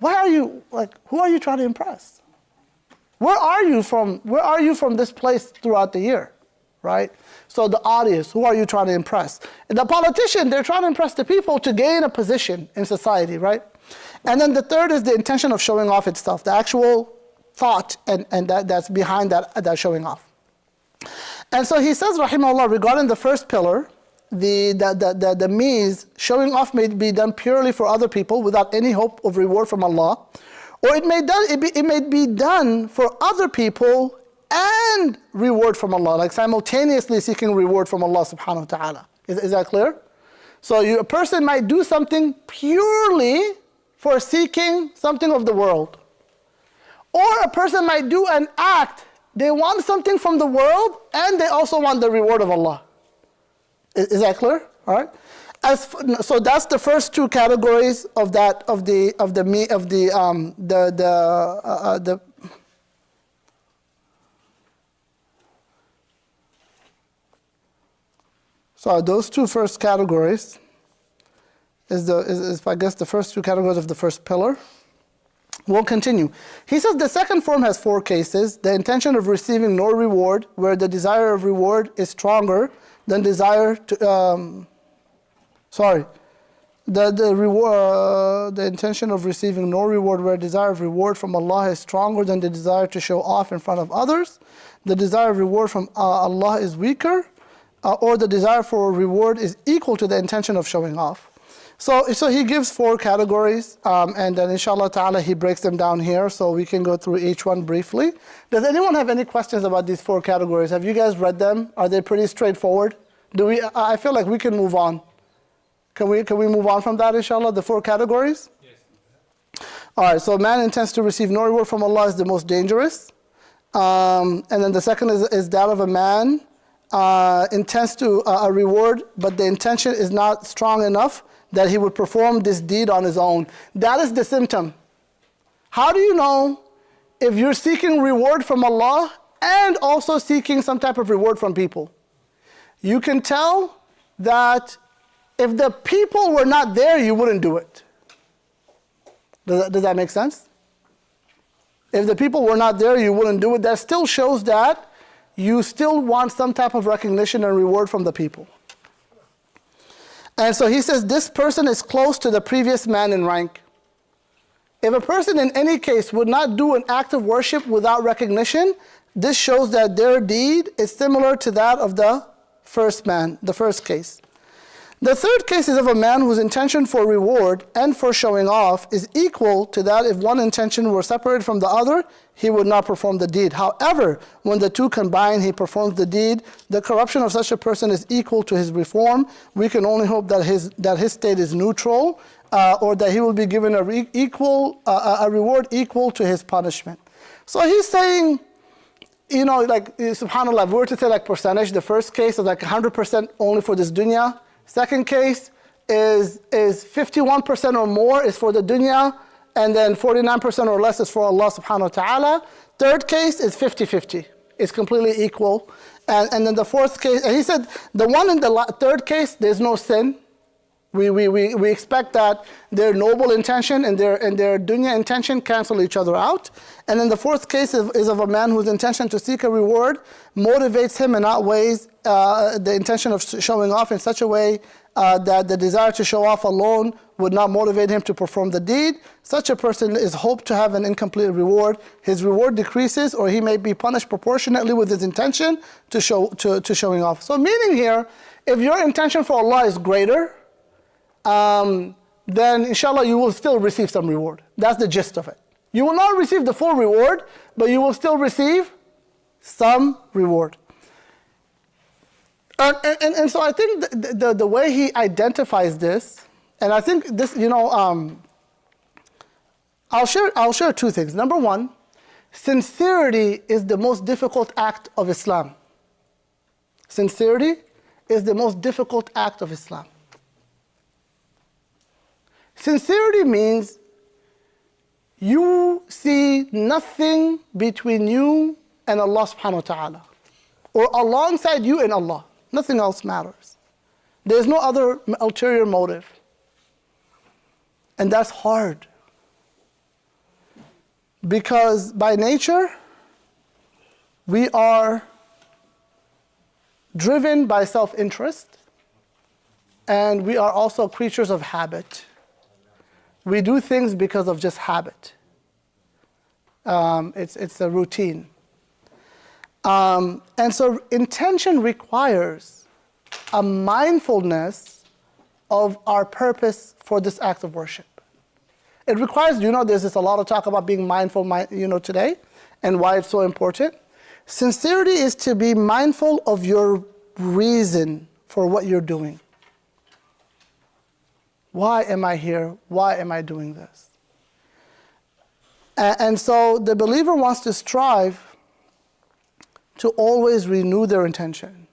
who are you trying to impress? Where are you from this place throughout the year, right? So the audience, who are you trying to impress? And the politician, they're trying to impress the people to gain a position in society, right? And then the third is the intention of showing off itself, the actual thought and that's behind that showing off. And so he says, rahimahullah, regarding the first pillar, the means, showing off may be done purely for other people without any hope of reward from Allah, or it may be done for other people and reward from Allah, like simultaneously seeking reward from Allah subhanahu wa ta'ala. Is that clear? So a person might do something purely for seeking something of the world. Or a person might do an act, they want something from the world and they also want the reward of Allah. Is that clear? All right. So that's the first two categories of the So those two first categories is I guess the first two categories of the first pillar. We'll continue. He says the second form has 4 cases. The intention of receiving no reward, where the desire of reward is stronger than desire to the intention of receiving no reward, where desire of reward from Allah is stronger than the desire to show off in front of others. The desire of reward from Allah is weaker, or the desire for reward is equal to the intention of showing off. So he gives 4 categories, and then inshallah ta'ala he breaks them down here so we can go through each one briefly. Does anyone have any questions about these 4 categories? Have you guys read them? Are they pretty straightforward? I feel like we can move on. Can we move on from that, inshallah, the 4 categories? Yes. All right, so man intends to receive no reward from Allah is the most dangerous. And then the second is that of a man intends to a reward, but the intention is not strong enough that he would perform this deed on his own. That is the symptom. How do you know if you're seeking reward from Allah and also seeking some type of reward from people? You can tell that if the people were not there, you wouldn't do it. Does that make sense? If the people were not there, you wouldn't do it. That still shows that you still want some type of recognition and reward from the people. And so he says this person is close to the previous man in rank. If a person in any case would not do an act of worship without recognition, this shows that their deed is similar to that of the first man, the first case. The third case is of a man whose intention for reward and for showing off is equal to that if one intention were separated from the other, he would not perform the deed. However, when the two combine, he performs the deed. The corruption of such a person is equal to his reform. We can only hope that his state is neutral, or that he will be given a reward equal to his punishment. So he's saying, like, subhanAllah, if we were to say like percentage, the first case is like 100% only for this dunya. Second case is 51% or more is for the dunya, and then 49% or less is for Allah subhanahu wa ta'ala. Third case is 50-50. It's completely equal. And then the fourth case, and he said the one in the third case, there's no sin. We expect that their noble intention and their dunya intention cancel each other out. And then the fourth case is of a man whose intention to seek a reward motivates him and outweighs the intention of showing off in such a way that the desire to show off alone would not motivate him to perform the deed. Such a person is hoped to have an incomplete reward. His reward decreases, or he may be punished proportionately with his intention to showing off. So meaning here, if your intention for Allah is greater, then inshallah you will still receive some reward. That's the gist of it. You will not receive the full reward, but you will still receive some reward. And so I think the way he identifies this, and I think this, I'll share two things. Number one, sincerity is the most difficult act of Islam. Sincerity is the most difficult act of Islam. Sincerity means you see nothing between you and Allah subhanahu wa ta'ala, or alongside you and Allah. Nothing else matters. There's no other ulterior motive. And that's hard. Because by nature, we are driven by self-interest, and we are also creatures of habit. We do things because of just habit. It's a routine. And so intention requires a mindfulness of our purpose for this act of worship. It requires, there's a lot of talk about being mindful, today, and why it's so important. Sincerity is to be mindful of your reason for what you're doing. Why am I here? Why am I doing this? And so the believer wants to strive to always renew their intention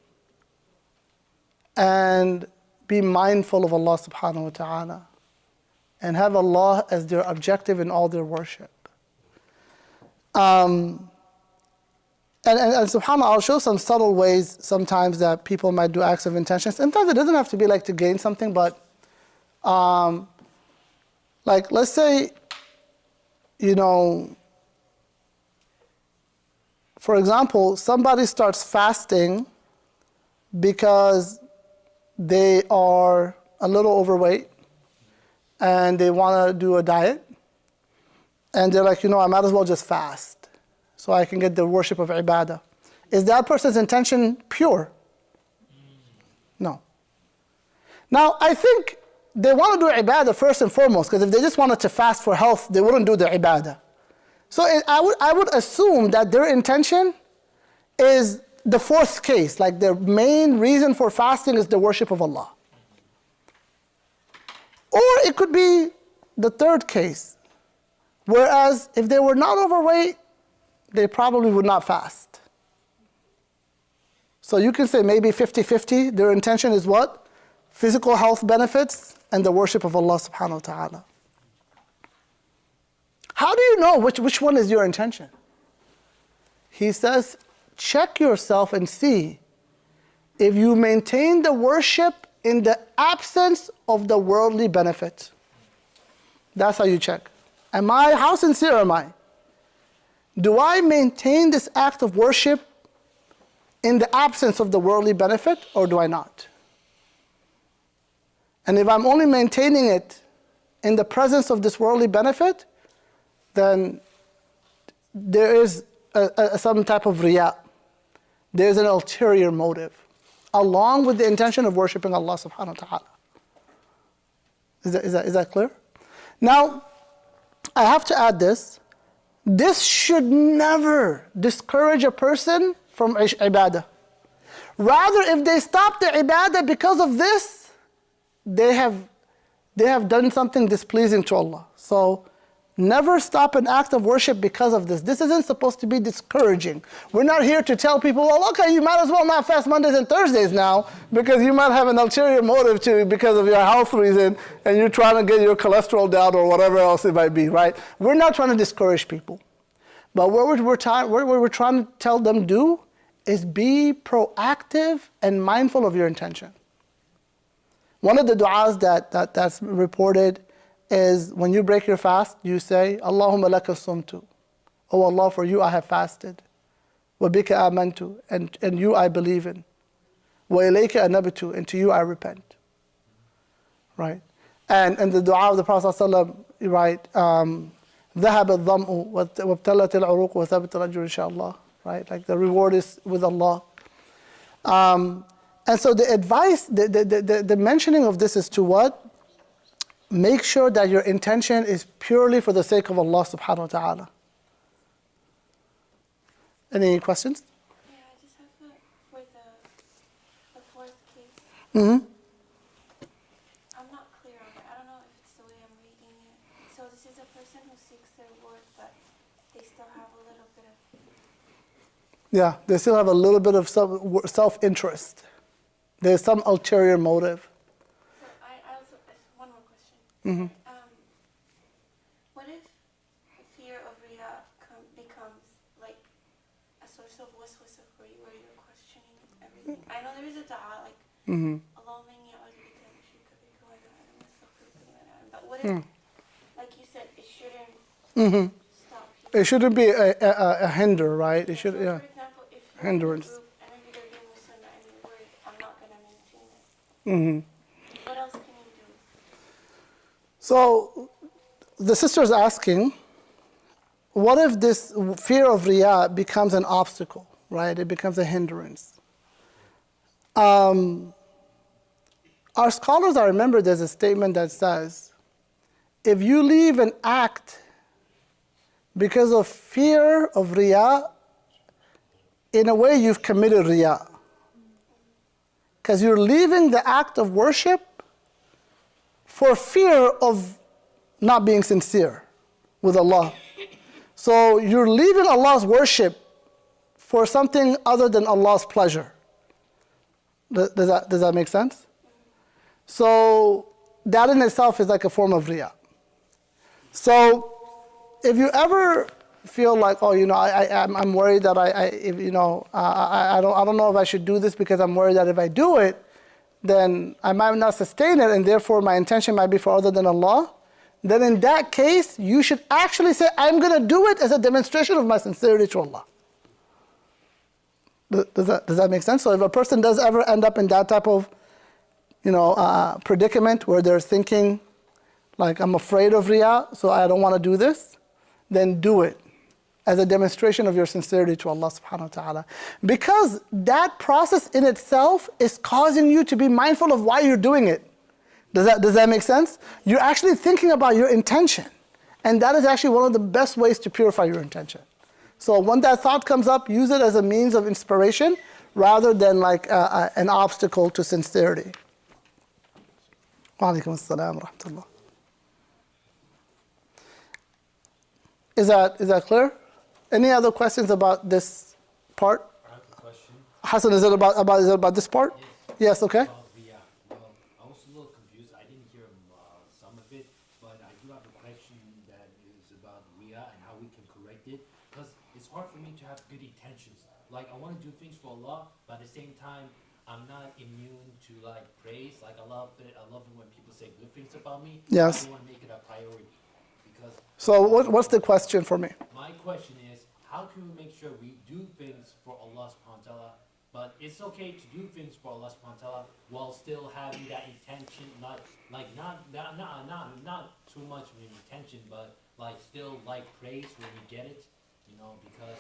and be mindful of Allah subhanahu wa ta'ala and have Allah as their objective in all their worship. And subhanAllah, I'll show some subtle ways sometimes that people might do acts of intention. Sometimes it doesn't have to be like to gain something, but like let's say, for example, somebody starts fasting because they are a little overweight and they want to do a diet. And they're like, I might as well just fast so I can get the worship of ibadah. Is that person's intention pure? No. Now, I think they want to do ibadah first and foremost, because if they just wanted to fast for health, they wouldn't do the ibadah. So I would assume that their intention is the fourth case, like their main reason for fasting is the worship of Allah. Or it could be the third case, whereas if they were not overweight, they probably would not fast. So you can say maybe 50-50, their intention is what? Physical health benefits and the worship of Allah subhanahu wa ta'ala. How do you know which one is your intention? He says, check yourself and see if you maintain the worship in the absence of the worldly benefit. That's how you check. How sincere am I? Do I maintain this act of worship in the absence of the worldly benefit, or do I not? And if I'm only maintaining it in the presence of this worldly benefit, then there is some type of riya. There's an ulterior motive, along with the intention of worshiping Allah subhanahu wa ta'ala. Is that clear? Now, I have to add this. This should never discourage a person from ibadah. Rather, if they stop the ibadah because of this, they have done something displeasing to Allah. So never stop an act of worship because of this. This isn't supposed to be discouraging. We're not here to tell people, well, okay, you might as well not fast Mondays and Thursdays now because you might have an ulterior motive because of your health reason and you're trying to get your cholesterol down or whatever else it might be, right? We're not trying to discourage people. But what we're trying to tell them is be proactive and mindful of your intention. One of the du'as that's reported is when you break your fast, you say, Allahumma laka sumtu. Oh Allah, for you I have fasted. Wa bika amantu, and you I believe in. Wa ilayka anabtu, and to you I repent. Right? And the dua of the Prophet ﷺ, right? ذهب الظمأ وابتلت العروق وثبت الأجر إن شاء الله. Right? Like the reward is with Allah. And so the advice, the mentioning of this is to what? Make sure that your intention is purely for the sake of Allah subhanahu wa ta'ala. Any questions? Yeah, I just have for the fourth case. Mm-hmm. I'm not clear on it. I don't know if it's the way I'm reading it. So this is a person who seeks their reward, but they still have a little bit of... Yeah, they still have a little bit of self-interest. There's some ulterior motive. So I also, one more question. Mm-hmm. What if fear of Riya becomes like a source of waswasa for you, where you're questioning everything? I know there is a dua, like, but what if, like you said, it shouldn't stop you? It shouldn't be a hinder, right? It should, So, yeah. for example, if you're Hindrance. in a group and maybe they're doing the sunnah and you're worried, I'm not going to maintain it. What else can you do? So the sister is asking, what if this fear of Riya becomes an obstacle, right? It becomes a hindrance. Our scholars, I remember there's a statement that says, if you leave an act because of fear of Riya, in a way you've committed Riya. Because you're leaving the act of worship for fear of not being sincere with Allah. So you're leaving Allah's worship for something other than Allah's pleasure. Does that make sense? So that in itself is like a form of Riya. So if you ever feel like, oh, I'm worried that I don't know if I should do this because I'm worried that if I do it, then I might not sustain it, and therefore my intention might be for other than Allah, then in that case, you should actually say, I'm going to do it as a demonstration of my sincerity to Allah. Does that make sense? So if a person does ever end up in that type of predicament where they're thinking, like, I'm afraid of Riya, so I don't want to do this, then do it as a demonstration of your sincerity to Allah subhanahu wa ta'ala. Because that process in itself is causing you to be mindful of why you're doing it. Does that make sense? You're actually thinking about your intention. And that is actually one of the best ways to purify your intention. So when that thought comes up, use it as a means of inspiration rather than like an obstacle to sincerity. Wa alaikum assalam wa rahmatullah. Is that clear? Any other questions about this part? I have a question. Hassan, is it about this part? Yes, okay. About Riya. Well, I was a little confused. I didn't hear some of it, but I do have a question that is about Riya and how we can correct it. Because it's hard for me to have good intentions. Like, I want to do things for Allah, but at the same time, I'm not immune to like praise. Like, I love it when people say good things about me. Yes. I want to make it a priority. Because So what's the question for me? my question is, how can we make sure we do things for Allah subhanahu wa ta'ala, but it's okay to do things for Allah subhanahu wa ta'ala while still having that intention, not too much of an intention, but like still like praise when we get it, because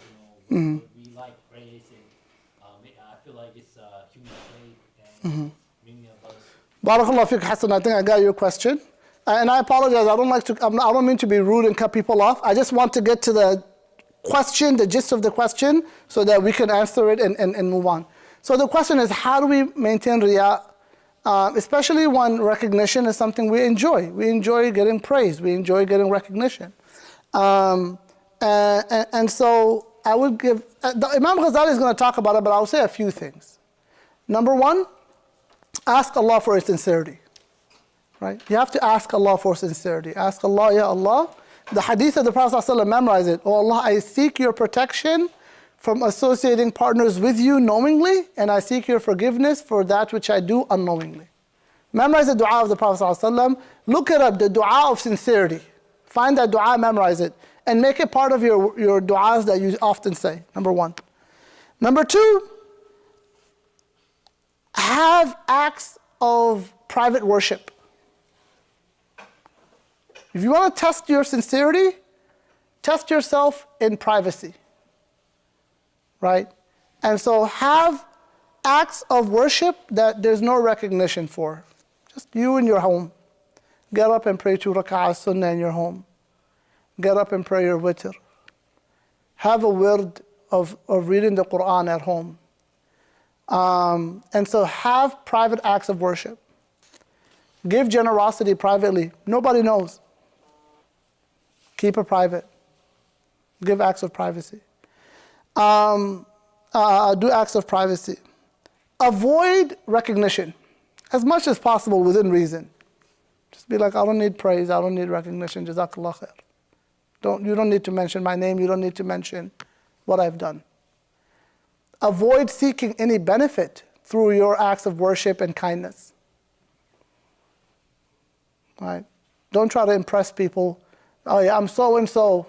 we like praise, and I feel like it's human trait and many of us. Barakallahu fiqh, Hassan, I think I got your question. And I apologize, I don't mean to be rude and cut people off. I just want to get to the question, the gist of the question, so that we can answer it and move on. So the question is, how do we maintain Riya, especially when recognition is something we enjoy. We enjoy getting praise. We enjoy getting recognition. And so I would give, Imam Ghazali is going to talk about it, but I'll say a few things. Number one, ask Allah for his sincerity. Right? You have to ask Allah for sincerity. Ask Allah, Ya Allah. The hadith of the Prophet ﷺ, memorize it. Oh Allah, I seek your protection from associating partners with you knowingly, and I seek your forgiveness for that which I do unknowingly. Memorize the dua of the Prophet ﷺ. Look it up, the dua of sincerity. Find that dua, memorize it, and make it part of your duas that you often say, number one. Number two, have acts of private worship. If you want to test your sincerity, test yourself in privacy, right? And so have acts of worship that there's no recognition for. Just you in your home. Get up and pray 2 rak'ah sunnah in your home. Get up and pray your witr. Have a wird of reading the Quran at home. And so have private acts of worship. Give generosity privately. Nobody knows. Keep it private. Give acts of privacy. Do acts of privacy. Avoid recognition as much as possible within reason. Just be like, I don't need praise, I don't need recognition, Jazakallah khair. You don't need to mention my name, you don't need to mention what I've done. Avoid seeking any benefit through your acts of worship and kindness. Right? Don't try to impress people. Oh yeah, I'm so and so.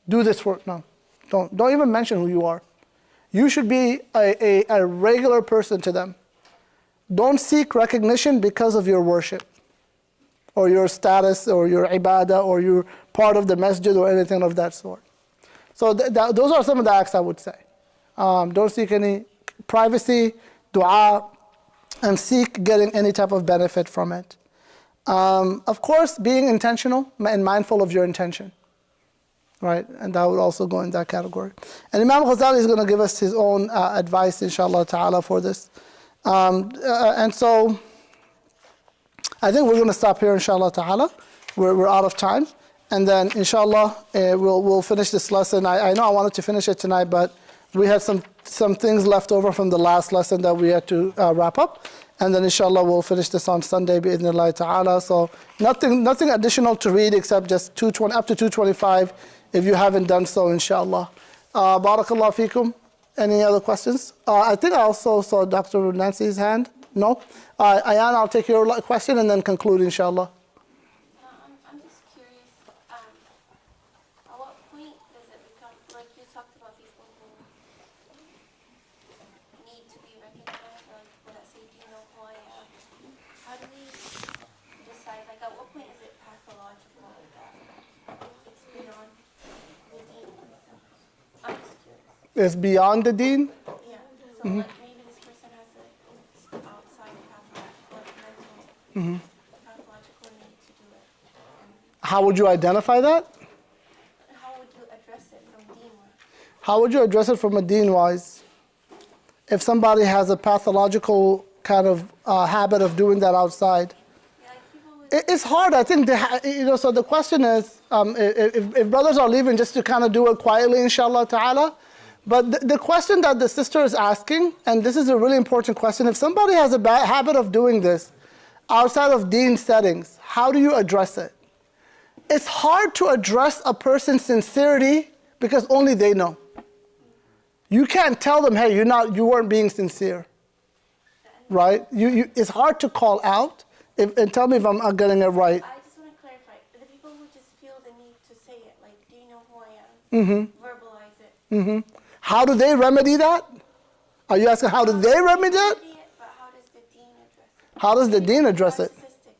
Do this for, no. Don't even mention who you are. You should be a regular person to them. Don't seek recognition because of your worship, or your status, or your ibadah, or you're part of the masjid, or anything of that sort. So those are some of the acts I would say. Don't seek any privacy, dua, and seek getting any type of benefit from it. Of course, being intentional and mindful of your intention. Right, and that would also go in that category. And Imam Ghazali is going to give us his own advice, inshallah ta'ala, for this. And so, I think we're going to stop here, inshallah ta'ala. We're out of time. And then, inshallah, we'll finish this lesson. I know I wanted to finish it tonight, but we had some things left over from the last lesson that we had to wrap up. And then, inshallah, we'll finish this on Sunday, bi'idhnillahi ta'ala. So, nothing additional to read except just 220, up to 225. If you haven't done so, inshallah. Barakallah feekum. Any other questions? I think I also saw Dr. Nancy's hand. No? Ayan, I'll take your question and then conclude, inshallah. I'm just curious, at what point does it become, like you talked about people who need to be recognized, or would I say, do you know who I am? How do we decide, like at what point is it pathological that it's beyond the deen? I'm just curious. It's beyond the deen? Yeah, so like maybe this person has an outside pathological need to do it. How would you identify that? How would you address it from deen-wise? How would you address it from a deen-wise? If somebody has a pathological kind of habit of doing that outside. Yeah, like people would, It's hard, I think, so the question is, if brothers are leaving, just to kind of do it quietly, inshallah ta'ala. But the question that the sister is asking, and this is a really important question, if somebody has a bad habit of doing this outside of deen settings, how do you address it? It's hard to address a person's sincerity because only they know. You can't tell them, hey, you weren't being sincere, right? It's hard to call out, and tell me if I'm getting it right. I just want to clarify, the people who just feel the need to say it, like, do you know who I am? Verbalize it. Mm-hmm. How do they remedy that? Are you asking how do they remedy that? But how does the deen address it? How does the deen address it? Narcissistic.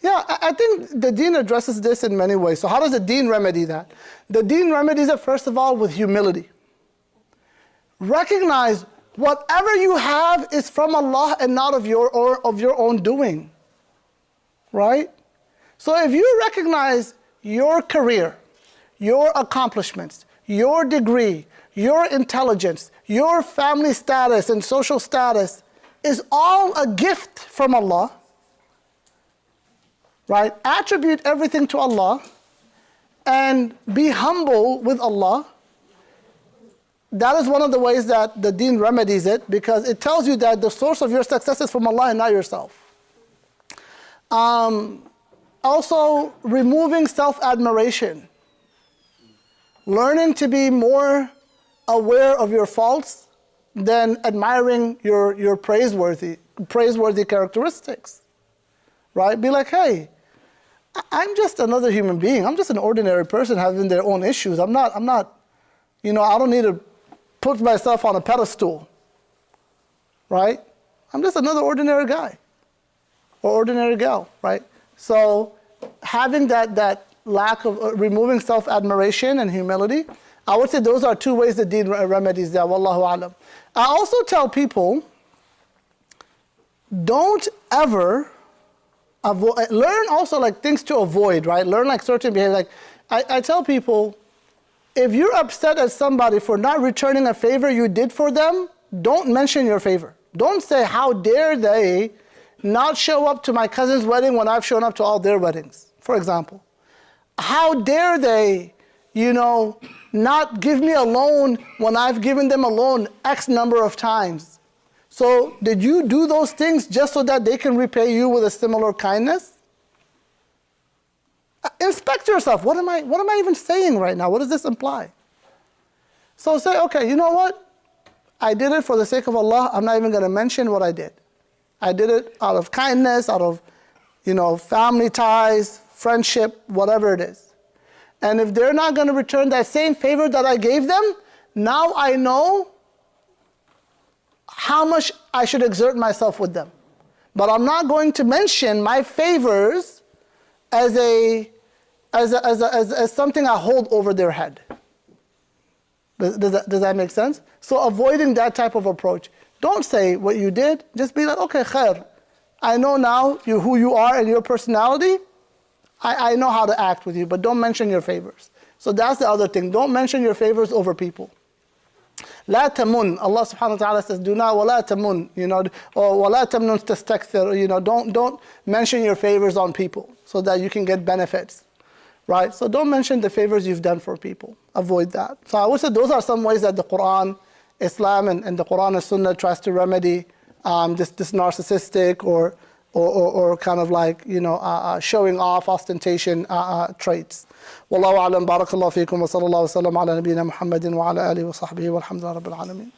Yeah, I think the deen addresses this in many ways. So how does the deen remedy that? The deen remedies it, first of all, with humility. Recognize whatever you have is from Allah and not of your own doing. Right? So if you recognize your career, your accomplishments, your degree, your intelligence, your family status and social status is all a gift from Allah, right? Attribute everything to Allah and be humble with Allah. That is one of the ways that the deen remedies it, because it tells you that the source of your success is from Allah and not yourself. Also, removing self-admiration. Learning to be more aware of your faults than admiring your praiseworthy characteristics. right? Be like, hey, I'm just another human being. I'm just an ordinary person having their own issues. I'm not, I don't need to put myself on a pedestal, right? I'm just another ordinary guy or ordinary gal, right? So having that lack of removing self-admiration and humility, I would say those are two ways that Deen remedies that. Wallahu alam. I also tell people, don't ever learn also like things to avoid, right? Learn like certain behavior. Like I tell people, if you're upset at somebody for not returning a favor you did for them, don't mention your favor. Don't say, how dare they not show up to my cousin's wedding when I've shown up to all their weddings, for example. How dare they, not give me a loan when I've given them a loan X number of times. So did you do those things just so that they can repay you with a similar kindness? Inspect yourself. What am I even saying right now? What does this imply? So say, okay, you know what? I did it for the sake of Allah. I'm not even going to mention what I did. I did it out of kindness, out of, family ties, friendship, whatever it is. And if they're not going to return that same favor that I gave them, now I know how much I should exert myself with them. But I'm not going to mention my favors as something I hold over their head. Does that make sense? So avoiding that type of approach. Don't say what you did. Just be like, okay, khair. I know now who you are and your personality. I know how to act with you, but don't mention your favors. So that's the other thing. Don't mention your favors over people. لا تمن. Allah subhanahu wa ta'ala says, do not ولا تمن, or ولا تمنن تستكثر, don't mention your favors on people so that you can get benefits. Right? So don't mention the favors you've done for people. Avoid that. So I would say those are some ways that the Quran, Islam, and the Quran and Sunnah tries to remedy this narcissistic or kind of like, showing off, ostentation traits. Wallahu a'lam, barakallahu feekum, wa sallallahu wa sallam ala nabiyyina Muhammadin wa ala alihi wa sahbihi walhamdulillahi rabbil alameen.